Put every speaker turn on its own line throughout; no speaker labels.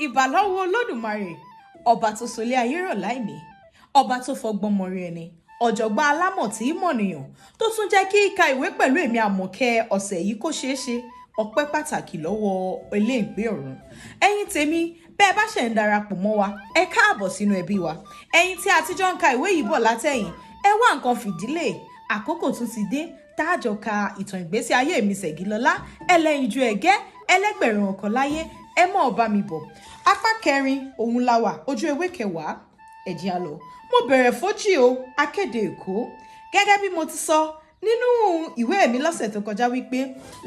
ìbà lọ́wọ́ olódùmarè ọba tó solé ayé rọ̀ láìní ọba tó fọgbọ́n mọrí ẹni ọ̀jọ̀gbọ́n alámọ̀ tí í mọ̀nìyàn tó tún jẹ́ kí ka ìwé pẹ̀lú èmi Àmọ̀kẹ́ ọ̀sẹ̀ yìí kó ṣeé ṣe ọpẹ́ pàtàkì lọ́wọ́ eléǹgbé ọ̀run. ẹ̀yin tèmi bẹ́ẹ̀ bá ṣe ń darapọ̀ mọ́ wa ẹ káàbọ̀ sínú ẹbí wa. ẹ̀yin tí a ti jọ ń ka ìwé yìí bọ̀ látẹ̀yìn ẹ wá nǹkan fìdílé àkókò tún ti dé tá a jọ ka ìtàn ìgbésí ayé mi Ṣẹ̀gilọ́lá ẹlẹ́yinjú ẹ̀gẹ́ ẹlẹ́gbẹ̀rún ọkọ̀ láyé ẹ mọ̀ ọba mi bọ̀. apá kẹrin òun la wà ojú ewé kẹwàá ẹ̀jẹ̀ á lọ. mo bẹ̀rẹ̀ fojì o akéde Èkó gẹ́gẹ́ bí mo ti sọ nínú ìwé mi lọ́sẹ̀ tó kọjá wípé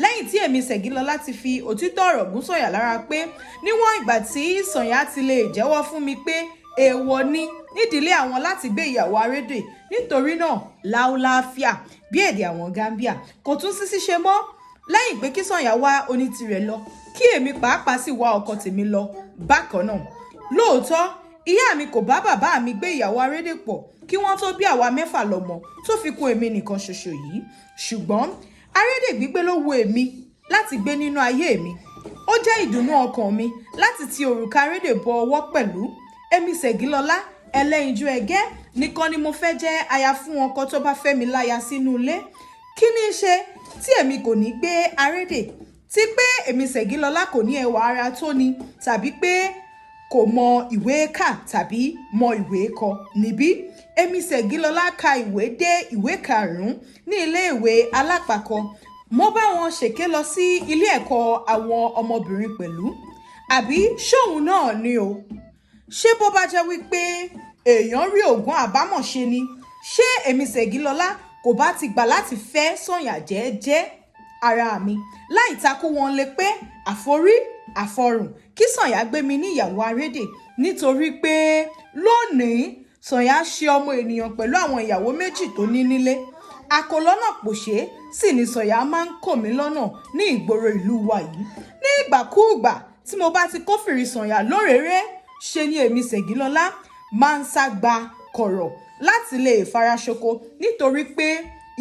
lẹ́yìn tí èmi Ṣẹ̀gilọ́lá ti fi òtítọ́ ọ̀rọ̀ gún Sànyà lára pé níwọ̀n ìgbà tí Sànyà ti lè jẹ́wọ́ fún mi pé èèwọ̀ ni nídìílé àwọn láti gbé ìyàwó arédè nítorí náà láúláfíà bí èdè àwọn Gambia kò tún sí ṣíṣe mọ́ lẹ́yìn pé kí Sànyà wá oní tirẹ̀ lọ kí èmi pàápàá sì wá ọkọ tèmi lọ bákan náà. lóòótọ́ ìyá mi kò bá bàbá mi gbé ìyàwó arédè pọ̀ kí wọ́n tó bí àwa mẹ́fà lọ́mọ tó fi kún èmi nìkan ṣoṣo yìí ṣùgbọ́n arédè gbígbé ló wu èmi láti gbé nínú ayé mi. ó jẹ́ ìdùnnú ọkàn mi láti ti òrùka arédè bọ ọwọ́ pẹ̀lú èmi Ṣẹ̀gilọ́lá ẹlẹ́yinjú ẹ̀gẹ́ nìkan ni mo fẹ́ jẹ́ aya fún ọkọ tó bá fẹ́ mi láya sínú ilé. kí ni í ṣe tí èmi kò ní gbé arédè tí pé èmi Ṣẹ̀gilọ́lá kò ní ẹwà ara tó ni tàbí pé kò mọ ìwé kà tàbí mọ ìwé kọ níbí. èmi Ṣẹ̀gilọ́lá ka ìwé dé ìwé karùn-ún ní iléèwé alápàkọ. mo bá wọn ṣèké lọ sí ilé ẹ̀kọ́ àwọn ọmọbìnrin pẹ̀lú àbí ṣóun náà ni o. ṣé bó bá jẹ́ wípé èèyàn rí ògùn àbámọ̀ ṣe ni ṣé èmi Ṣẹ̀gilọ́lá kò bá ti gbà láti fẹ́ Sànyà jẹ́ẹ́jẹ́ ara mi láì takú wọn lé pé àforí àfọrùn kí Sànyà gbé mi ní ìyàwó arédè nítorí pé lónìí Sànyà ṣe ọmọ ènìyàn pẹ̀lú àwọn ìyàwó méjì tó ní nílé. àkọlọ́nà pòṣé sì ni Sànyà máa ń kò mí lọ́nà ní ìgboro ìlú wa yìí. ní ìgbàkúùgbà tí mo bá ti kófìrí Sànyà lórèrè ṣe ni èmi Ṣẹ̀gilọ́lá máa ń ságbá kọ̀rọ̀ láti lè faraṣoko nítorí pé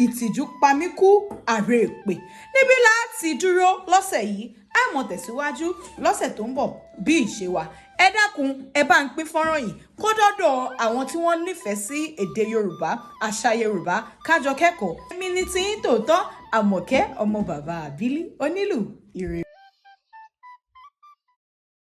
ìtìjú pa mí kú ààrẹ èpè. níbí láti dúró lọ́sẹ̀ yìí á mọ̀ tẹ̀síwájú lọ́sẹ̀ tó ń bọ̀ bí ìṣe wa. ẹ dákun ẹ bá ń pín fọ́nrán yìí kó dọ́dọ̀ àwọn tí wọ́n nífẹ̀ẹ́ sí èdè Yorùbá àṣà Yorùbá kájọ kẹ́kọ̀ọ́. èmi ni tiyín tòótọ́ Àmọ̀kẹ́ ọmọ bàbá àbílí onílù ire.